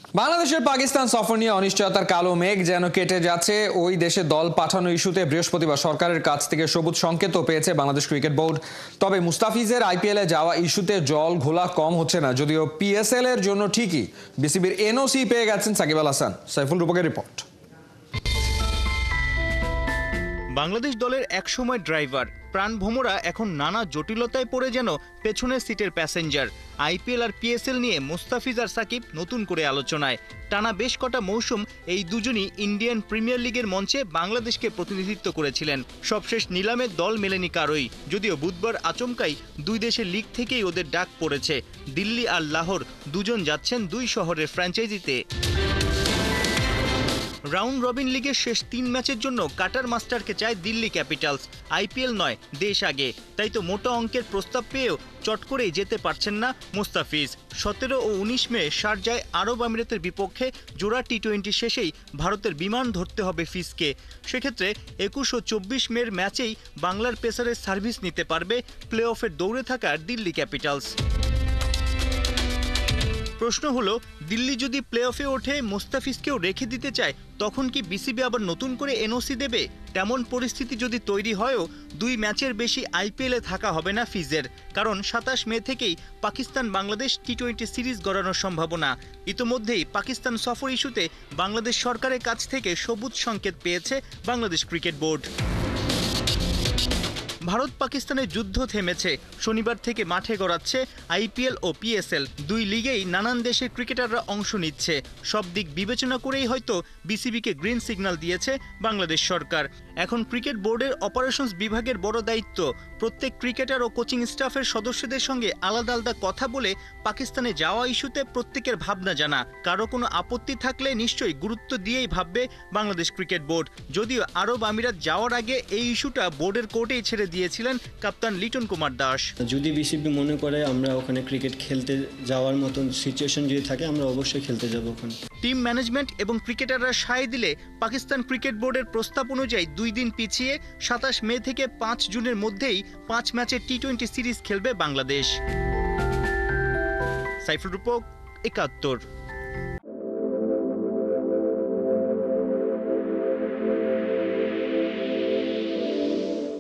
বাংলাদেশের পাকিস্তান সফর নিয়ে অনিশ্চয়তার কালো মেঘ যেন কেটে যাচ্ছে। ওই দেশে দল পাঠানো ইস্যুতে বৃহস্পতিবার সরকারের কাছ থেকে সবুজ সংকেতও পেয়েছে বাংলাদেশ ক্রিকেট বোর্ড। তবে মুস্তাফিজের আইপিএলে যাওয়া ইস্যুতে জল ঘোলা কম হচ্ছে না, যদিও পিএসএল এর জন্য ঠিকই বিসিবির এনওসি পেয়ে গেছেন সাকিব আল হাসান। সাইফুল রূপকের রিপোর্ট। বাংলাদেশ দলের একসময় ড্রাইভার প্রাণভোমরা এখন নানা জটিলতায় পড়ে যেন পেছনের সিটের প্যাসেঞ্জার। আইপিএল আর পিএসএল নিয়ে মুস্তাফিজ আর সাকিব নতুন করে আলোচনায়। টানা বেশ কটা মৌসুম এই দুজনই ইন্ডিয়ান প্রিমিয়ার লিগের মঞ্চে বাংলাদেশকে প্রতিনিধিত্ব করেছিলেন। সবশেষ নিলামে দল মেলেনি কারোই, যদিও বুধবার আচমকাই দুই দেশের লিগ থেকেই ওদের ডাক পড়েছে। দিল্লি আর লাহোর দুজন যাচ্ছেন দুই শহরের ফ্র্যাঞ্চাইজিতে। রাউন্ড রবিন লিগের শেষ ৩ ম্যাচের জন্য কাটার মাস্টারকে চায় দিল্লি ক্যাপিটালস। আইপিএল নয়, দেশ আগে। তাই তো মোটা অঙ্কের প্রস্তাব পেয়েও চট করেই যেতে পারছেন না মুস্তাফিজ। ১৭ ও ১৯ মে শারজায় আরব আমিরাতের বিপক্ষে জোড়া টি-20 শেষেই ভারতের বিমান ধরতে হবে ফিজকে। সেক্ষেত্রে ২১ ও ২৪ মের ম্যাচেই বাংলার পেসারের সার্ভিস নিতে পারবে প্লে অফের দৌড়ে থাকা দিল্লি ক্যাপিটালস। প্রশ্ন হলো, দিল্লি যদি প্লে অফে ওঠে মুস্তাফিজকেও রেখে দিতে চায়, তখন কি বিসিবি আবার নতুন করে এনওসি দেবে? তেমন পরিস্থিতি যদি তৈরি হয়ও ২ ম্যাচের বেশি আইপিএলে থাকা হবে না ফিজের, কারণ ২৭ মে থেকেই পাকিস্তান বাংলাদেশ টি-20 সিরিজ গড়ানোর সম্ভাবনা। ইতোমধ্যেই পাকিস্তান সফর ইস্যুতে বাংলাদেশ সরকারের কাছ থেকে সবুজ সংকেত পেয়েছে বাংলাদেশ ক্রিকেট বোর্ড। ভারত পাকিস্তানের যুদ্ধ থেমেছে। শনিবার থেকে মাঠে গড়াচ্ছে আইপিএল ও পিএসএল। দুই লিগেই নানান দেশের ক্রিকেটাররা অংশ নিচ্ছে। সব দিক বিবেচনা করেই হয়তো বিসিবিকে গ্রিন সিগন্যাল দিয়েছে বাংলাদেশ সরকার। এখন ক্রিকেট বোর্ডের অপারেশনস বিভাগের বড় দায়িত্ব প্রত্যেক ক্রিকেটার ও কোচিং স্টাফের সদস্যদের সঙ্গে আলাদা আলাদা কথা বলে পাকিস্তানে যাওয়া ইস্যুতে প্রত্যেকের ভাবনা জানা। কারো কোনো আপত্তি থাকলে নিশ্চয়ই গুরুত্ব দিয়েই ভাববে বাংলাদেশ ক্রিকেট বোর্ড। যদিও আরব আমিরাত যাওয়ার আগে এই ইস্যুটা বোর্ডের কোর্টেই ছেড়ে দিয়েছিলেন কাপ্তান লিটন কুমার দাস। যদি বিসিবি মনে করে আমরা ওখানে ক্রিকেট খেলতে যাওয়ার মতন সিচুয়েশন যদি থাকে, আমরা অবশ্যই খেলতে যাব ওখানে। টিম ম্যানেজমেন্ট এবং ক্রিকেটাররা সায় দিলে পাকিস্তান ক্রিকেট বোর্ডের প্রস্তাব অনুযায়ী 2 দিন পিছিয়ে ২৭ মে থেকে ৫ জুনের মধ্যেই ৫ ম্যাচের টি-20 সিরিজ খেলবে বাংলাদেশ। সাইফুল রূপক, ৭১।